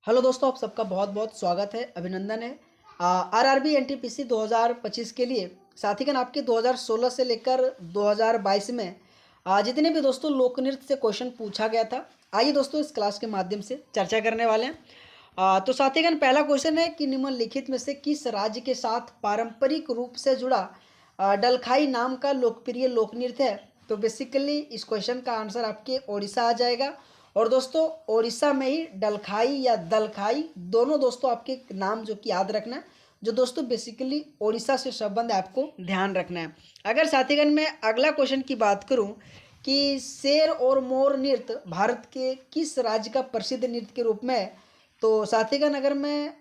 Hello दोस्तों, आप सबका बहुत बहुत स्वागत है, अभिनंदन है। आरआरबी एनटीपीसी 2025 के लिए साथीगण आपके 2016 से लेकर 2022 में जितने भी दोस्तों लोक नृत्य से क्वेश्चन पूछा गया था, आइए दोस्तों इस क्लास के माध्यम से चर्चा करने वाले हैं। तो साथीगण पहला क्वेश्चन है कि निम्नलिखित में से किस राज्य के साथ पारंपरिक रूप से जुड़ा डलखाई नाम का लोकप्रिय लोक नृत्य है। तो बेसिकली इस क्वेश्चन का आंसर आपके ओडिशा आ जाएगा। और दोस्तों ओडिशा में ही डलखाई या दलखाई दोनों दोस्तों आपके नाम जो कि याद रखना है, जो दोस्तों बेसिकली ओडिशा से संबंध है, आपको ध्यान रखना है। अगर साथीगण मैं अगला क्वेश्चन की बात करूं कि शेर और मोर नृत्य भारत के किस राज्य का प्रसिद्ध नृत्य के रूप में है, तो साथीगण अगर मैं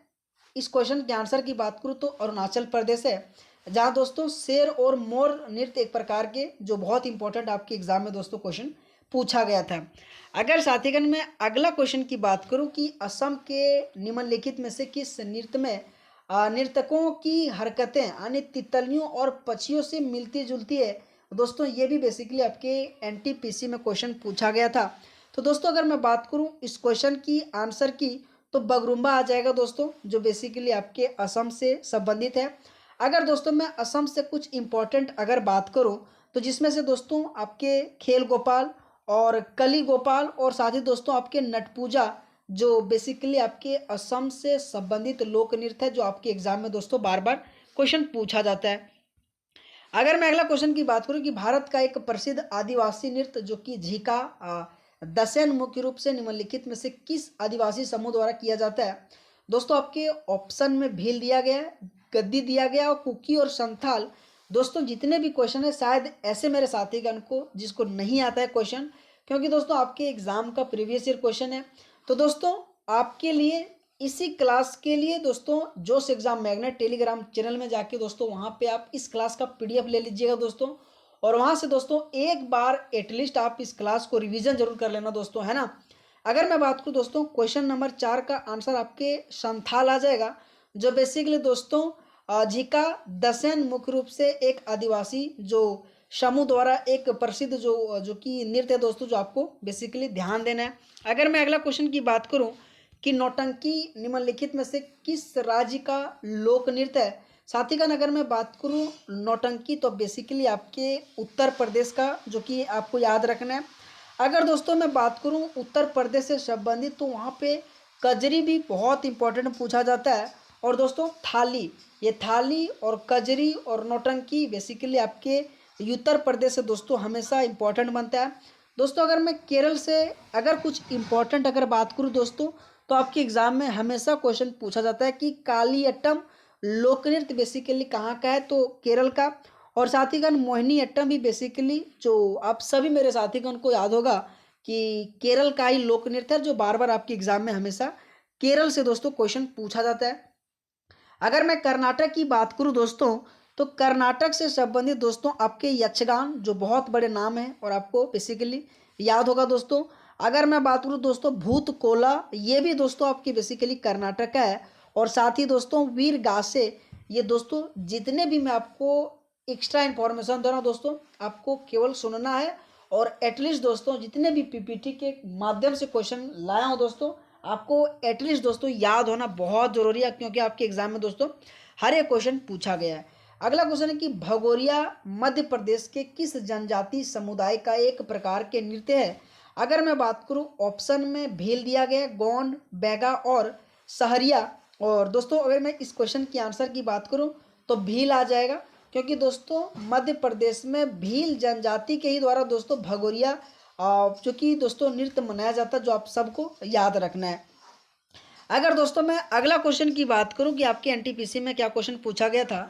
इस क्वेश्चन के आंसर की बात करूं तो अरुणाचल प्रदेश है, जहां दोस्तों शेर और मोर नृत्य एक प्रकार के जो बहुत इंपॉर्टेंट आपके एग्जाम में दोस्तों क्वेश्चन पूछा गया था। अगर साथीगण मैं अगला क्वेश्चन की बात करूं कि असम के निम्नलिखित में से किस नृत्य में नर्तकों की हरकतें यानी तितलियों और पक्षियों से मिलती जुलती है, दोस्तों ये भी बेसिकली आपके एनटीपीसी में क्वेश्चन पूछा गया था। तो दोस्तों अगर मैं बात करूं इस क्वेश्चन की आंसर की, तो बगरुम्बा आ जाएगा दोस्तों, जो बेसिकली आपके असम से संबंधित है। अगर दोस्तों मैं असम से कुछ इंपॉर्टेंट अगर बात करूं, तो जिसमें से दोस्तों आपके खेल गोपाल और कली गोपाल और साथ ही दोस्तों आपके नट पूजा, जो बेसिकली आपके असम से संबंधित लोक नृत्य है, जो आपके एग्जाम में दोस्तों बार बार क्वेश्चन पूछा जाता है। अगर मैं अगला क्वेश्चन की बात करूं कि भारत का एक प्रसिद्ध आदिवासी नृत्य जो कि झीका दसैन मुख्य रूप से निम्नलिखित में से किस आदिवासी समूह द्वारा किया जाता है। दोस्तों आपके ऑप्शन में भील दिया गया है, गद्दी दिया गया और कुकी और संथाल। दोस्तों जितने भी क्वेश्चन है शायद ऐसे मेरे साथीगण को जिसको नहीं आता है क्वेश्चन, क्योंकि दोस्तों आपके एग्जाम का प्रीवियस ईयर क्वेश्चन है। तो दोस्तों आपके लिए इसी क्लास के लिए दोस्तों जोश एग्जाम मैग्नेट टेलीग्राम चैनल में जाके दोस्तों वहां पे आप इस क्लास का पीडीएफ ले लीजिएगा दोस्तों, और वहां से दोस्तों एक बार एटलीस्ट आप इस क्लास को रिवीजन जरूर कर लेना दोस्तों, है ना। अगर मैं बात करूं दोस्तों क्वेश्चन नंबर 4 का आंसर आपके संथाल आ जाएगा, जो बेसिकली दोस्तों झिका दसैन मुख्य रूप से एक आदिवासी जो समूह द्वारा एक प्रसिद्ध जो जो कि नृत्य है दोस्तों, जो आपको बेसिकली ध्यान देना है। अगर मैं अगला क्वेश्चन की बात करूं कि नौटंकी निम्नलिखित में से किस राज्य का लोक नृत्य है। साथीगण अगर मैं बात करूं नौटंकी, तो बेसिकली आपके उत्तर प्रदेश का जो कि आपको याद रखना है। अगर दोस्तों मैं बात करूं उत्तर प्रदेश से संबंधित, तो वहाँ पे कजरी भी बहुत इंपॉर्टेंट पूछा जाता है। और दोस्तों थाली, ये थाली और कजरी और नौटंकी बेसिकली आपके उत्तर प्रदेश से दोस्तों हमेशा इंपॉर्टेंट बनता है। दोस्तों अगर मैं केरल से अगर कुछ इंपॉर्टेंट अगर बात करूं दोस्तों, तो आपके एग्जाम में हमेशा क्वेश्चन पूछा जाता है कि कालियट्टम लोक नृत्य बेसिकली कहाँ का है, तो केरल का। और साथीगण मोहिनी अट्टम भी बेसिकली जो आप सभी मेरे साथीगण को याद होगा कि केरल का ही लोक नृत्य है, जो बार बार आपके एग्जाम में हमेशा केरल से दोस्तों क्वेश्चन पूछा जाता है। अगर मैं कर्नाटक की बात करूं दोस्तों, तो कर्नाटक से संबंधित दोस्तों आपके यक्षगान जो बहुत बड़े नाम है और आपको बेसिकली याद होगा दोस्तों। अगर मैं बात करूं दोस्तों भूत कोला, ये भी दोस्तों आपकी बेसिकली कर्नाटक का है। और साथ ही दोस्तों वीर गासे, ये दोस्तों जितने भी मैं आपको एक्स्ट्रा इन्फॉर्मेशन दे रहा हूँ दोस्तों, आपको केवल सुनना है। और एटलीस्ट दोस्तों जितने भी पीपीटी के माध्यम से क्वेश्चन लाया हूँ दोस्तों, आपको एटलीस्ट दोस्तों याद होना बहुत जरूरी है, क्योंकि आपके एग्जाम में दोस्तों हर एक क्वेश्चन पूछा गया है। अगला क्वेश्चन है कि भगोरिया मध्य प्रदेश के किस जनजाति समुदाय का एक प्रकार के नृत्य है। अगर मैं बात करूं ऑप्शन में भील दिया गया है, गोंड, बैगा और सहरिया। और दोस्तों अगर मैं इस क्वेश्चन की आंसर की बात करूं तो भील आ जाएगा, क्योंकि दोस्तों मध्य प्रदेश में भील जनजाति के ही द्वारा दोस्तों भगोरिया जो कि दोस्तों नृत्य मनाया जाता है, जो आप सबको याद रखना है। अगर दोस्तों मैं अगला क्वेश्चन की बात करूं कि आपके एनटीपीसी में क्या क्वेश्चन पूछा गया था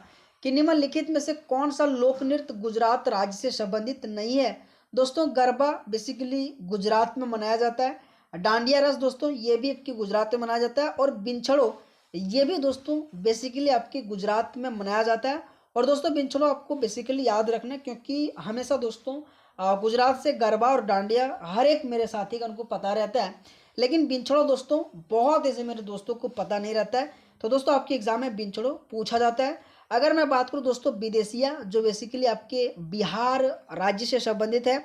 कि निम्नलिखित में से कौन सा लोक नृत्य गुजरात राज्य से संबंधित नहीं है। दोस्तों गरबा बेसिकली गुजरात में मनाया जाता है। डांडिया रस दोस्तों ये भी आपकी गुजरात में मनाया जाता है। और बिनछड़ो ये भी दोस्तों बेसिकली आपके गुजरात में मनाया जाता है। और दोस्तों बिनछड़ो आपको बेसिकली याद रखना है, क्योंकि हमेशा दोस्तों गुजरात से गरबा और डांडिया हर एक मेरे साथीगण को पता रहता है, लेकिन बिनछड़ो दोस्तों बहुत ऐसे मेरे दोस्तों को पता नहीं रहता है। तो दोस्तों आपके एग्जाम में बिनछड़ो पूछा जाता है। अगर मैं बात करूं दोस्तों विदेशिया, जो बेसिकली आपके बिहार राज्य से संबंधित है।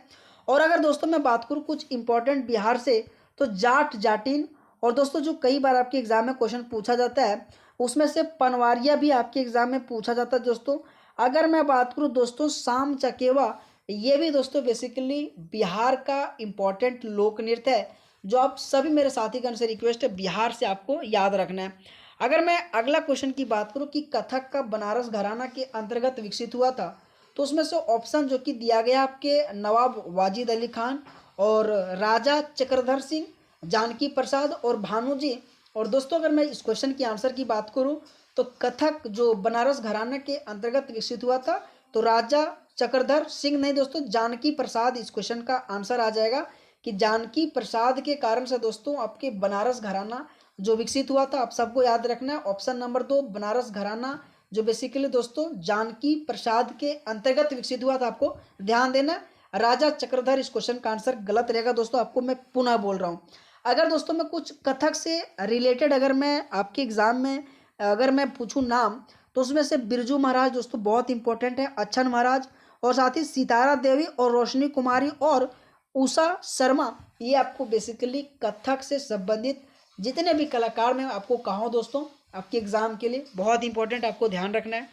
और अगर दोस्तों मैं बात करूं कुछ इंपॉर्टेंट बिहार से, तो जाट जाटिन और दोस्तों जो कई बार आपके एग्जाम में क्वेश्चन पूछा जाता है उसमें से पनवारिया भी आपके एग्जाम में पूछा जाता है दोस्तों। अगर मैं बात करूं दोस्तों साम चकेवा, ये भी दोस्तों बेसिकली बिहार का इम्पोर्टेंट लोक नृत्य है, जो आप सभी मेरे साथीगण से रिक्वेस्ट है बिहार से आपको याद रखना है। अगर मैं अगला क्वेश्चन की बात करूं कि कथक का बनारस घराना के अंतर्गत विकसित हुआ था, तो उसमें से ऑप्शन जो कि दिया गया आपके नवाब वाजिद अली खान और राजा चक्रधर सिंह, जानकी प्रसाद और भानु जी। और दोस्तों अगर मैं इस क्वेश्चन की आंसर की बात करूं तो कथक जो बनारस घराने के अंतर्गत विकसित हुआ था तो राजा चक्रधर सिंह नहीं दोस्तों, जानकी प्रसाद इस क्वेश्चन का आंसर आ जाएगा कि जानकी प्रसाद के कारण से दोस्तों आपके बनारस घराना जो विकसित हुआ था। आप सबको याद रखना है ऑप्शन नंबर 2 बनारस घराना जो बेसिकली दोस्तों जानकी प्रसाद के अंतर्गत विकसित हुआ था, आपको ध्यान देना। राजा चक्रधर इस क्वेश्चन का आंसर गलत रहेगा दोस्तों, आपको मैं पुनः बोल रहा हूँ। अगर दोस्तों मैं कुछ कथक से रिलेटेड अगर मैं आपके एग्जाम में अगर मैं पूछूं नाम, तो उसमें से बिरजू महाराज दोस्तों बहुत इंपॉर्टेंट है, अच्छन महाराज और साथ ही सितारा देवी और रोशनी कुमारी और उषा शर्मा, ये आपको बेसिकली कथक से संबंधित जितने भी कलाकार मैं आपको कहा हूँ दोस्तों आपके एग्जाम के लिए बहुत इंपॉर्टेंट, आपको ध्यान रखना है।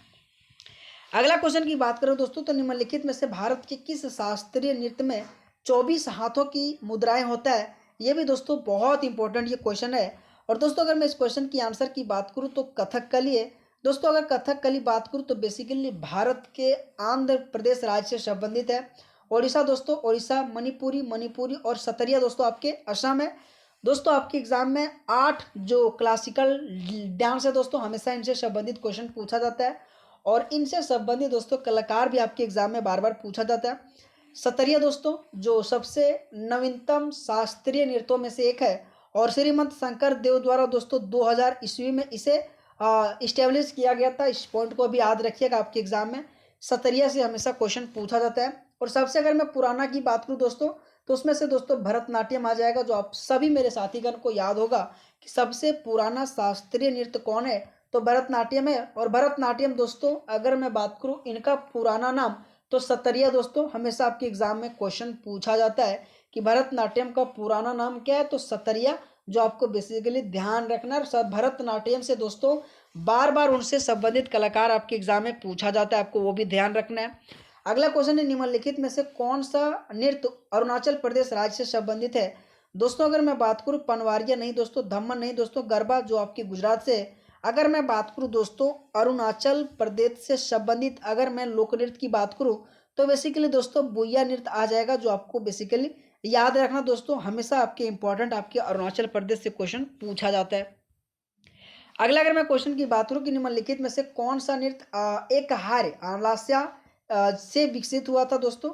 अगला क्वेश्चन की बात करें दोस्तों तो निम्नलिखित में से भारत के किस शास्त्रीय नृत्य में 24 हाथों की मुद्राएं होता है, ये भी दोस्तों बहुत इंपॉर्टेंट ये क्वेश्चन है। और दोस्तों अगर मैं इस क्वेश्चन की आंसर की बात करूं तो कथकली है दोस्तों। अगर कथकली बात करूं तो बेसिकली भारत के आंध्र प्रदेश राज्य से संबंधित है। ओडिशा दोस्तों ओडिशा, मणिपुरी और सतरिया दोस्तों आपके असम है। दोस्तों आपके एग्जाम में 8 जो क्लासिकल डांस है दोस्तों हमेशा इनसे संबंधित क्वेश्चन पूछा जाता है और इनसे संबंधित दोस्तों कलाकार भी आपके एग्जाम में बार बार पूछा जाता है। सतरिया दोस्तों जो सबसे नवीनतम शास्त्रीय नृत्यों में से एक है और श्रीमंत शंकर देव द्वारा दोस्तों 2000 ईस्वी में इसे इस्टेब्लिश किया गया था। इस पॉइंट को भी याद रखिएगा, आपके एग्जाम में सतरिया से हमेशा क्वेश्चन पूछा जाता है। और सबसे अगर मैं पुराना की बात करूँ दोस्तों तो उसमें से दोस्तों भरतनाट्यम आ जाएगा, जो आप सभी मेरे साथीगण को याद होगा कि सबसे पुराना शास्त्रीय नृत्य कौन है, तो भरतनाट्यम है। और भरतनाट्यम दोस्तों अगर मैं बात करूं इनका पुराना नाम तो सतरिया दोस्तों हमेशा आपके एग्जाम में क्वेश्चन पूछा जाता है कि भरतनाट्यम का पुराना नाम क्या है, तो सतरिया, जो आपको बेसिकली ध्यान रखना है। भरतनाट्यम से दोस्तों बार बार उनसे संबंधित कलाकार आपके एग्जाम में पूछा जाता है, आपको वो भी ध्यान रखना है। अगला क्वेश्चन है निम्नलिखित में से कौन सा नृत्य अरुणाचल प्रदेश राज्य से संबंधित है। दोस्तों अगर मैं बात करूं पनवारिया नहीं दोस्तों, धम्मन नहीं दोस्तों, गरबा जो आपकी गुजरात से है। अगर मैं बात करूं दोस्तों अरुणाचल प्रदेश से संबंधित अगर मैं लोक नृत्य की बात करूं तो बेसिकली दोस्तों बुइया नृत्य आ जाएगा, जो आपको बेसिकली याद रखना दोस्तों हमेशा आपके इंपॉर्टेंट आपके अरुणाचल प्रदेश से क्वेश्चन पूछा जाता है। अगला अगर मैं क्वेश्चन की बात करूं कि निम्नलिखित में से कौन सा नृत्य एक हार आलास्या से विकसित हुआ था दोस्तों,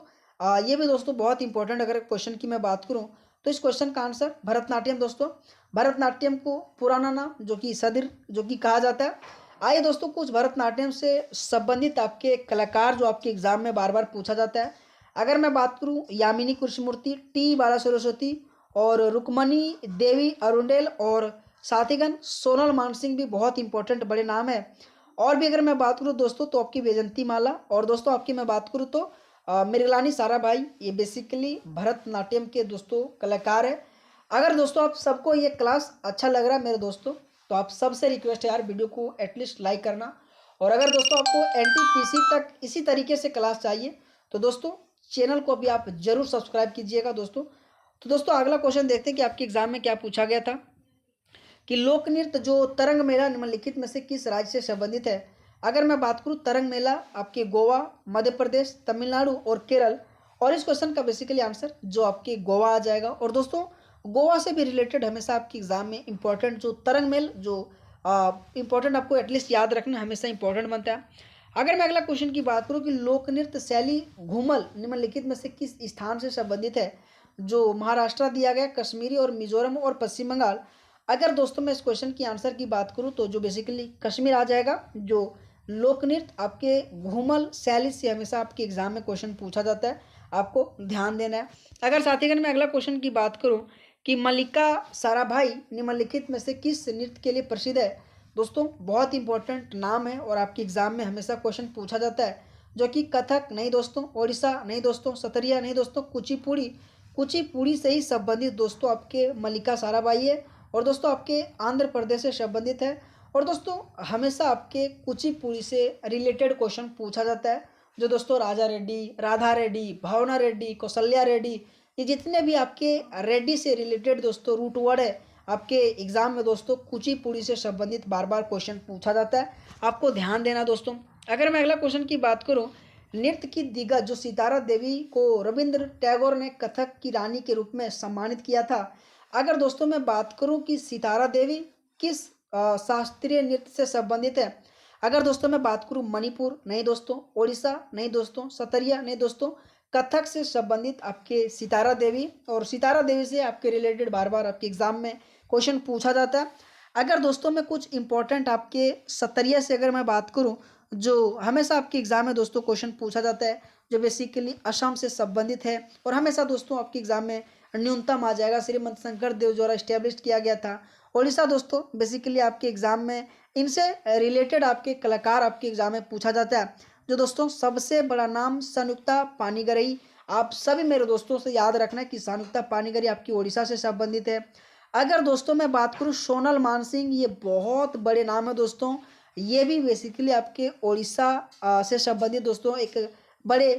ये भी दोस्तों बहुत इंपॉर्टेंट अगर क्वेश्चन की मैं बात करूं तो इस क्वेश्चन का आंसर भरतनाट्यम दोस्तों। भरतनाट्यम को पुराना नाम जो कि सदिर जो कि कहा जाता है। आइए दोस्तों कुछ भरतनाट्यम से संबंधित आपके कलाकार जो आपके एग्जाम में बार बार पूछा जाता है। अगर मैं बात करूं यामिनी कृष्णमूर्ति, टी बाला सरस्वती और रुक्मणी देवी अरुंडेल और साथीगण सोनल मानसिंह भी बहुत इंपॉर्टेंट बड़े नाम है। और भी अगर मैं बात करूं दोस्तों तो आपकी वैजंती माला और दोस्तों आपकी मैं बात करूं तो मृगलानी साराभाई, ये बेसिकली भरतनाट्यम के दोस्तों कलाकार है। अगर दोस्तों आप सबको ये क्लास अच्छा लग रहा है मेरे दोस्तों तो आप सबसे रिक्वेस्ट है यार वीडियो को एटलीस्ट लाइक करना। और अगर दोस्तों आपको एनटीपीसी तक इसी तरीके से क्लास चाहिए तो दोस्तों चैनल को भी आप जरूर सब्सक्राइब कीजिएगा दोस्तों। तो दोस्तों अगला क्वेश्चन देखते हैं कि आपके एग्जाम में क्या पूछा गया था कि लोक नृत्य जो तरंग मेला निम्नलिखित में से किस राज्य से संबंधित है। अगर मैं बात करूं तरंग मेला आपके गोवा, मध्य प्रदेश, तमिलनाडु और केरल, और इस क्वेश्चन का बेसिकली आंसर जो आपके गोवा आ जाएगा। और दोस्तों गोवा से भी रिलेटेड हमेशा आपके एग्जाम में इंपॉर्टेंट जो तरंग मेल जो इंपॉर्टेंट आपको एटलीस्ट याद रखना हमेशा इंपॉर्टेंट बनता है। अगर मैं अगला क्वेश्चन की बात करूं कि लोक नृत्य शैली घूमल निम्नलिखित में से किस स्थान से संबंधित है, जो महाराष्ट्र दिया गया, कश्मीरी और मिजोरम और पश्चिम बंगाल। अगर दोस्तों मैं इस क्वेश्चन की आंसर की बात करूं तो जो बेसिकली कश्मीर आ जाएगा। जो लोक नृत्य आपके घूमल शैली से हमेशा आपके एग्जाम में क्वेश्चन पूछा जाता है, आपको ध्यान देना है। अगर साथीगण मैं अगला क्वेश्चन की बात करूं कि मल्लिका साराभाई निम्नलिखित में से किस नृत्य के लिए प्रसिद्ध है। दोस्तों बहुत इंपॉर्टेंट नाम है और आपके एग्जाम में हमेशा क्वेश्चन पूछा जाता है, जो कि कथक नहीं दोस्तों, ओडिशा नहीं दोस्तों, सतरिया नहीं दोस्तों, कुचिपुड़ी से ही संबंधित दोस्तों आपके मल्लिका साराभाई है। और दोस्तों आपके आंध्र प्रदेश से संबंधित है। और दोस्तों हमेशा आपके कुचिपुड़ी से रिलेटेड क्वेश्चन पूछा जाता है, जो दोस्तों राजा रेड्डी, राधा रेड्डी, भावना रेड्डी, कौशल्या रेड्डी, ये जितने भी आपके रेड्डी से रिलेटेड दोस्तों रूट वर्ड है, आपके एग्जाम में दोस्तों कुचिपुड़ी से संबंधित बार बार क्वेश्चन पूछा जाता है, आपको ध्यान देना दोस्तों। अगर मैं अगला क्वेश्चन की बात करूं, नृत्य की दिग्गज जो सितारा देवी को रविंद्र टैगोर ने कथक की रानी के रूप में सम्मानित किया था। अगर दोस्तों मैं बात करूं कि सितारा देवी किस शास्त्रीय नृत्य से संबंधित है, अगर दोस्तों मैं बात करूं मणिपुर नहीं दोस्तों, ओडिशा नहीं दोस्तों, सतरिया नहीं दोस्तों, कथक से संबंधित आपके सितारा देवी, और सितारा देवी से आपके रिलेटेड बार बार आपके एग्जाम में क्वेश्चन पूछा जाता है। अगर दोस्तों मैं कुछ इंपॉर्टेंट आपके सतरिया से अगर मैं बात करूं, जो हमेशा आपके एग्जाम में दोस्तों क्वेश्चन पूछा जाता है, जो बेसिकली असम से संबंधित है, और हमेशा दोस्तों आपके एग्जाम में न्यूनतम आ जाएगा, श्रीमंत शंकर देव द्वारा स्टैब्लिश किया गया था। ओडिशा दोस्तों बेसिकली आपके एग्जाम में इनसे रिलेटेड आपके कलाकार आपके एग्जाम में पूछा जाता है। जो दोस्तों सबसे बड़ा नाम संयुक्ता पानीगरई, आप सभी मेरे दोस्तों से याद रखना है कि संयुक्ता पानीगरई आपकी ओडिशा से संबंधित है। अगर दोस्तों मैं बात करूं सोनल मानसिंह, ये बहुत बड़े नाम है दोस्तों, ये भी बेसिकली आपके ओडिशा से संबंधित दोस्तों एक बड़े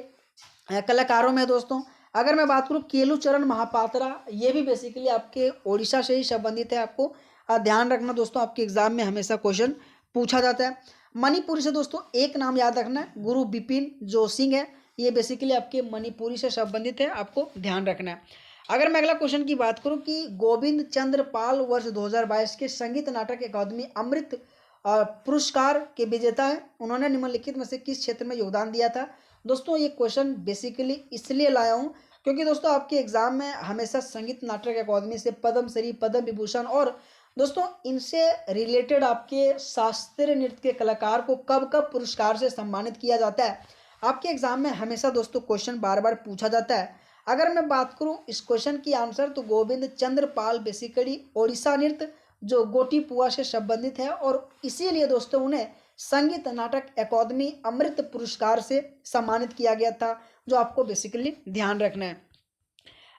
कलाकारों में दोस्तों। अगर मैं बात करूं केलुचरण महापात्रा, ये भी बेसिकली आपके ओडिशा से ही संबंधित है, आपको ध्यान रखना दोस्तों, आपके एग्जाम में हमेशा क्वेश्चन पूछा जाता है। मणिपुरी से दोस्तों एक नाम याद रखना है, गुरु बिपिन जोशिंग है, ये बेसिकली आपके मणिपुरी से संबंधित है, आपको ध्यान रखना है। अगर मैं अगला क्वेश्चन की बात करूं कि गोविंद चंद्र पाल वर्ष 2022 के संगीत नाटक अकादमी अमृत पुरस्कार के विजेता है, उन्होंने निम्नलिखित में से किस क्षेत्र में योगदान दिया था। दोस्तों ये क्वेश्चन बेसिकली इसलिए लाया हूँ क्योंकि दोस्तों आपके एग्जाम में हमेशा संगीत नाटक अकादमी से पद्मश्री, पद्म विभूषण और दोस्तों इनसे रिलेटेड आपके शास्त्रीय नृत्य के कलाकार को कब कब पुरस्कार से सम्मानित किया जाता है, आपके एग्जाम में हमेशा दोस्तों क्वेश्चन बार बार पूछा जाता है। अगर मैं बात करूं इस क्वेश्चन की आंसर, तो गोविंद चंद्र पाल बेसिकली ओडिशा नृत्य जो गोटीपुआ से संबंधित है, और इसीलिए दोस्तों उन्हें संगीत नाटक अकादमी अमृत पुरस्कार से सम्मानित किया गया था, जो आपको बेसिकली ध्यान रखना है।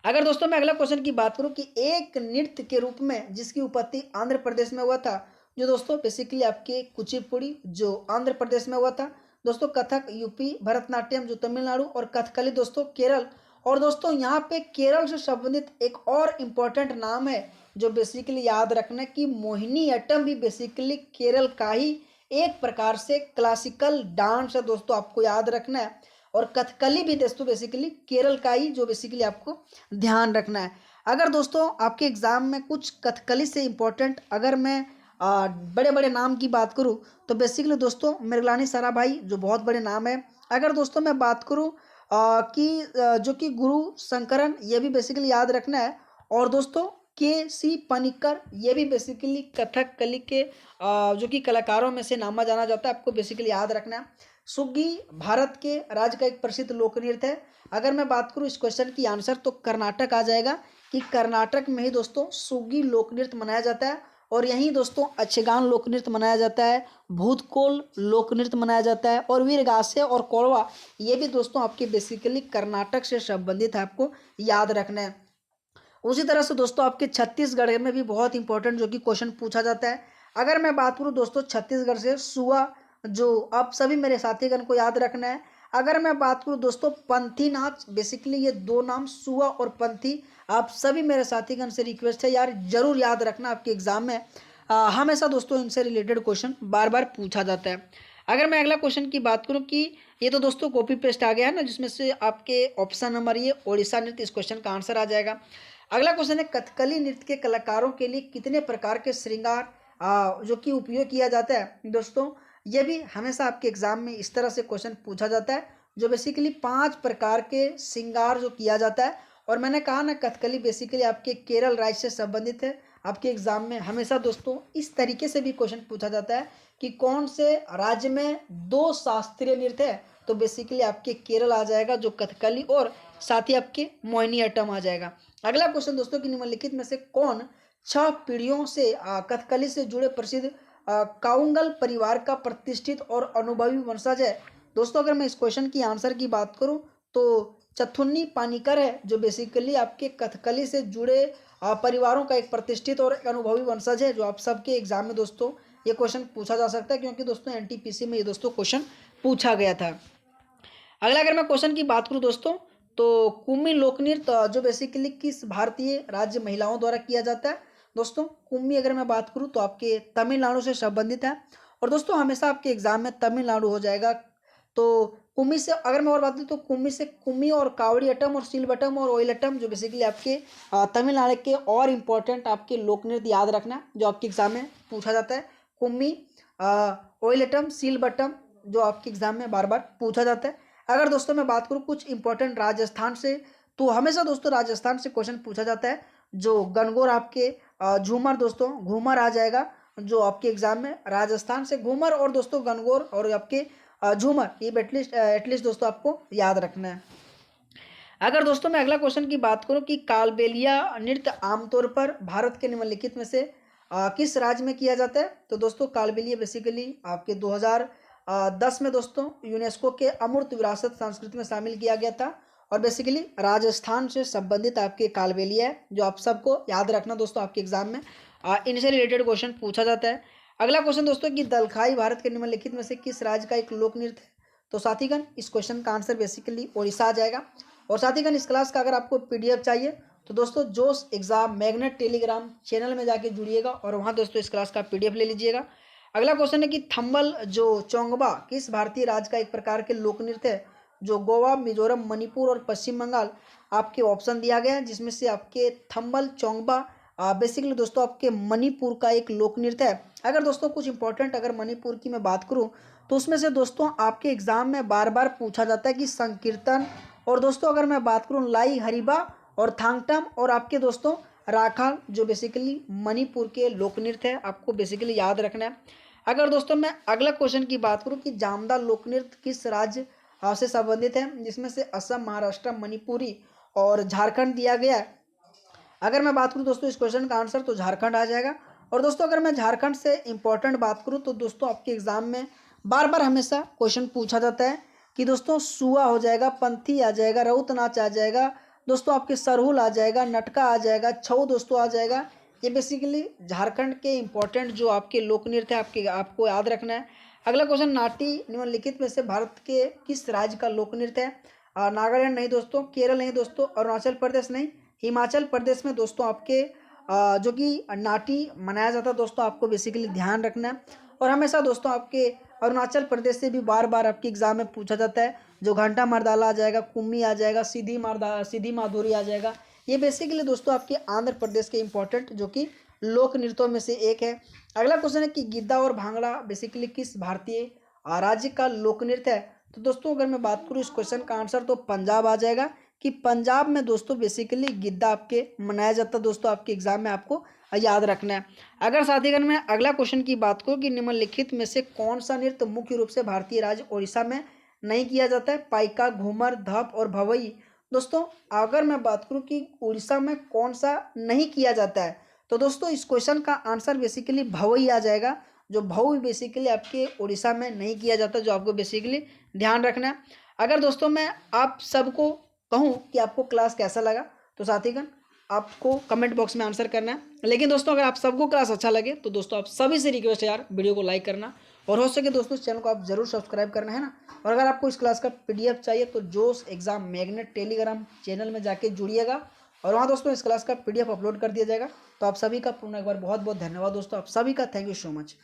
अगर दोस्तों मैं अगला क्वेश्चन की बात करूं कि एक नृत्य के रूप में जिसकी उत्पत्ति आंध्र प्रदेश में हुआ था, जो दोस्तों बेसिकली आपके कुचिपुड़ी जो आंध्र प्रदेश में हुआ था, दोस्तों कथक यूपी, भरतनाट्यम जो तमिलनाडु, और कथकली दोस्तों केरल। और दोस्तों यहाँ पे केरल से संबंधित एक और इम्पोर्टेंट नाम है जो बेसिकली याद रखना कि मोहिनीअट्टम भी बेसिकली केरल का ही एक प्रकार से क्लासिकल डांस है दोस्तों, आपको याद रखना है। और कथकली भी दोस्तों बेसिकली केरल का ही, जो बेसिकली आपको ध्यान रखना है। अगर दोस्तों आपके एग्जाम में कुछ कथकली से इम्पोर्टेंट अगर मैं बड़े बड़े नाम की बात करूं, तो बेसिकली दोस्तों मृगलानी साराभाई जो बहुत बड़े नाम है। अगर दोस्तों मैं बात करूं जो कि गुरु शंकरन, ये भी बेसिकली याद रखना है। और दोस्तों के सी पनिक्कर, ये भी बेसिकली कथकली के जो कि कलाकारों में से नामा जाना जाता है, आपको बेसिकली याद रखना है। सुग्गी भारत के राज्य का एक प्रसिद्ध लोक नृत्य है। अगर मैं बात करूं इस क्वेश्चन की आंसर, तो कर्नाटक आ जाएगा कि कर्नाटक में ही दोस्तों सुग्गी लोक नृत्य मनाया जाता है, और यहीं दोस्तों यक्षगान लोक नृत्य मनाया जाता है, भूतकोल लोक नृत्य मनाया जाता है, और वीरगासे और कोरवा, ये भी दोस्तों आपके बेसिकली कर्नाटक से संबंधित है, आपको याद रखना है। उसी तरह से दोस्तों आपके छत्तीसगढ़ में भी बहुत इंपॉर्टेंट जो कि क्वेश्चन पूछा जाता है। अगर मैं बात करूं दोस्तों छत्तीसगढ़ से सुआ, जो आप सभी मेरे साथीगण को याद रखना है। अगर मैं बात करूं दोस्तों पंथी नाच, बेसिकली ये दो नाम सुआ और पंथी, आप सभी मेरे साथीगण से रिक्वेस्ट है यार जरूर याद रखना, आपके एग्जाम में हमेशा दोस्तों इनसे रिलेटेड क्वेश्चन बार बार पूछा जाता है। अगर मैं अगला क्वेश्चन की बात करूं कि ये तो दोस्तों कॉपी पेस्ट आ गया है ना, जिसमें से आपके ऑप्शन नंबर ये ओडिशा नृत्य, इस क्वेश्चन का आंसर आ जाएगा। अगला क्वेश्चन है कथकली नृत्य के कलाकारों के लिए कितने प्रकार के श्रृंगार जो कि उपयोग किया जाता है दोस्तों, ये भी हमेशा आपके एग्जाम में इस तरह से क्वेश्चन पूछा जाता है, जो बेसिकली 5 प्रकार के श्रृंगार जो किया जाता है। और मैंने कहा ना कथकली बेसिकली आपके केरल राज्य से संबंधित है, आपके एग्जाम में हमेशा दोस्तों इस तरीके से भी क्वेश्चन पूछा जाता है कि कौन से राज्य में 2 शास्त्रीय नृत्य है, तो बेसिकली आपके केरल आ जाएगा जो कथकली, और साथ ही आपके मोहिनीअट्टम आ जाएगा। अगला क्वेश्चन दोस्तों कि निम्नलिखित में से कौन 6 पीढ़ियों से कथकली से जुड़े प्रसिद्ध काउंगल परिवार का प्रतिष्ठित और अनुभवी वंशज है। दोस्तों अगर मैं इस क्वेश्चन की आंसर की बात करूं, तो चथुन्नी पानीकर है, जो बेसिकली आपके कथकली से जुड़े परिवारों का एक प्रतिष्ठित और एक अनुभवी वंशज है, जो आप सबके एग्जाम में दोस्तों ये क्वेश्चन पूछा जा सकता है, क्योंकि दोस्तों एनटीपीसी में ये दोस्तों क्वेश्चन पूछा गया था। अगला अगर मैं क्वेश्चन की बात करूं दोस्तों, तो कुम्मी लोक नृत्य जो बेसिकली किस भारतीय राज्य महिलाओं द्वारा किया जाता है। दोस्तों कुम्मी अगर मैं बात करूं तो आपके तमिलनाडु से संबंधित है, और दोस्तों हमेशा आपके एग्जाम में तमिलनाडु हो जाएगा। तो कुम्मी से अगर मैं और बात करूँ तो कुम्मी से कुम्मी और कावड़ियट्टम और सिलबट्टम और ओयलट्टम जो बेसिकली आपके तमिलनाडु के और इम्पोर्टेंट आपके लोक नृत्य याद रखना, जो आपके एग्जाम में पूछा जाता है। कुम्मी, ओयलट्टम, सिलबट्टम, जो आपके एग्जाम में बार बार पूछा जाता है। अगर दोस्तों मैं बात करूँ कुछ इंपॉर्टेंट राजस्थान से, तो हमेशा दोस्तों राजस्थान से क्वेश्चन पूछा जाता है। जो गणगौर आपके झूमर, दोस्तों घूमर आ जाएगा जो आपके एग्जाम में, राजस्थान से घूमर और दोस्तों गणगौर और आपके झूमर, ये एटलीस्ट दोस्तों आपको याद रखना है। अगर दोस्तों मैं अगला क्वेश्चन की बात करूं कि कालबेलिया नृत्य आमतौर पर भारत के निम्नलिखित में से किस राज्य में किया जाता है। तो दोस्तों कालबेलिया बेसिकली आपके 2010 में दोस्तों यूनेस्को के अमूर्त विरासत संस्कृति में शामिल किया गया था, और बेसिकली राजस्थान से संबंधित आपके कालबेलिया है, जो आप सबको याद रखना दोस्तों आपके एग्जाम में इनसे रिलेटेड क्वेश्चन पूछा जाता है। अगला क्वेश्चन दोस्तों कि दलखाई भारत के निम्नलिखित में से किस राज्य का एक लोक नृत्य है। तो साथीगण इस क्वेश्चन का आंसर बेसिकली उड़ीसा आ जाएगा। और साथीगण इस क्लास का अगर आपको पीडीएफ चाहिए तो दोस्तों जोश एग्जाम मैग्नेट टेलीग्राम चैनल में जाके जुड़िएगा और वहाँ दोस्तों इस क्लास का पीडीएफ ले लीजिएगा। अगला क्वेश्चन है कि थम्बल जो चोंगबा किस भारतीय राज्य का एक प्रकार के लोक नृत्य है, जो गोवा, मिजोरम, मणिपुर और पश्चिम बंगाल आपके ऑप्शन दिया गया है, जिसमें से आपके थम्बल चोंगबा बेसिकली दोस्तों आपके मणिपुर का एक लोक नृत्य है। अगर दोस्तों कुछ इंपॉर्टेंट अगर मणिपुर की मैं बात करूं तो उसमें से दोस्तों आपके एग्जाम में बार बार पूछा जाता है कि संकीर्तन, और दोस्तों अगर मैं बात करूं लाई हरिबा और थांगटम और आपके दोस्तों राखाल, जो बेसिकली मणिपुर के लोक नृत्य है, आपको बेसिकली याद रखना है। अगर दोस्तों मैं अगला क्वेश्चन की बात करूं कि जामदा लोक नृत्य किस राज्य से संबंधित है, जिसमें से असम, महाराष्ट्र, मणिपुरी और झारखंड दिया गया है। अगर मैं बात करूं दोस्तों इस क्वेश्चन का आंसर तो झारखंड आ जाएगा। और दोस्तों अगर मैं झारखंड से इंपॉर्टेंट बात करूं तो दोस्तों आपके एग्जाम में बार बार हमेशा क्वेश्चन पूछा जाता है कि दोस्तों सुआ हो जाएगा, पंथी आ जाएगा, रउत नाच आ जाएगा, दोस्तों आपके सरहुल आ जाएगा, नटका आ जाएगा, छऊ दोस्तों आ जाएगा। ये बेसिकली झारखंड के इंपॉर्टेंट जो आपके लोक नृत्य है आपको याद रखना है। अगला क्वेश्चन नाटी निम्नलिखित में से भारत के किस राज्य का लोक नृत्य है। नागालैंड नहीं दोस्तों, केरल नहीं दोस्तों, अरुणाचल प्रदेश नहीं, हिमाचल प्रदेश में दोस्तों आपके जो कि नाटी मनाया जाता है दोस्तों, आपको बेसिकली ध्यान रखना है। और हमेशा दोस्तों आपके अरुणाचल प्रदेश से भी बार बार आपके एग्जाम में पूछा जाता है, जो घंटा मर्दाला आ जाएगा, कुम्मी आ जाएगा, सीधी माधुरी आ जाएगा। ये बेसिकली दोस्तों आपके आंध्र प्रदेश के इंपॉर्टेंट जो कि लोक नृत्यों में से एक है। अगला क्वेश्चन है कि गिद्दा और भांगड़ा बेसिकली किस भारतीय राज्य का लोक नृत्य है। तो दोस्तों अगर मैं बात करूँ इस क्वेश्चन का आंसर तो पंजाब आ जाएगा, कि पंजाब में दोस्तों बेसिकली गिद्दा आपके मनाया जाता है दोस्तों, आपके एग्जाम में आपको याद रखना है। अगर साथीगण मैं अगला क्वेश्चन की बात करूँ कि निम्नलिखित में से कौन सा नृत्य मुख्य रूप से भारतीय राज्य उड़ीसा में नहीं किया जाता है। पाइका, घूमर, धप और भवई। दोस्तों अगर मैं बात करूँ कि उड़ीसा में कौन सा नहीं किया जाता है, तो दोस्तों इस क्वेश्चन का आंसर बेसिकली भवई आ जाएगा, जो भवई बेसिकली आपके उड़ीसा में नहीं किया जाता, जो आपको बेसिकली ध्यान रखना है। अगर दोस्तों मैं आप सबको कहूँ कि आपको क्लास कैसा लगा, तो साथीगण आपको कमेंट बॉक्स में आंसर करना है। लेकिन दोस्तों अगर आप सबको क्लास अच्छा लगे तो दोस्तों आप सभी से रिक्वेस्ट है यार, वीडियो को लाइक करना, और हो सके दोस्तों इस चैनल को आप जरूर सब्सक्राइब करना है ना। और अगर आपको इस क्लास का पीडीएफ चाहिए तो जोश एग्जाम मैग्नेट टेलीग्राम चैनल में जाके जुड़िएगा, और वहाँ दोस्तों इस क्लास का पीडीएफ अपलोड कर दिया जाएगा। तो आप सभी का पुनः एक बार बहुत बहुत धन्यवाद दोस्तों, आप सभी का थैंक यू सो मच।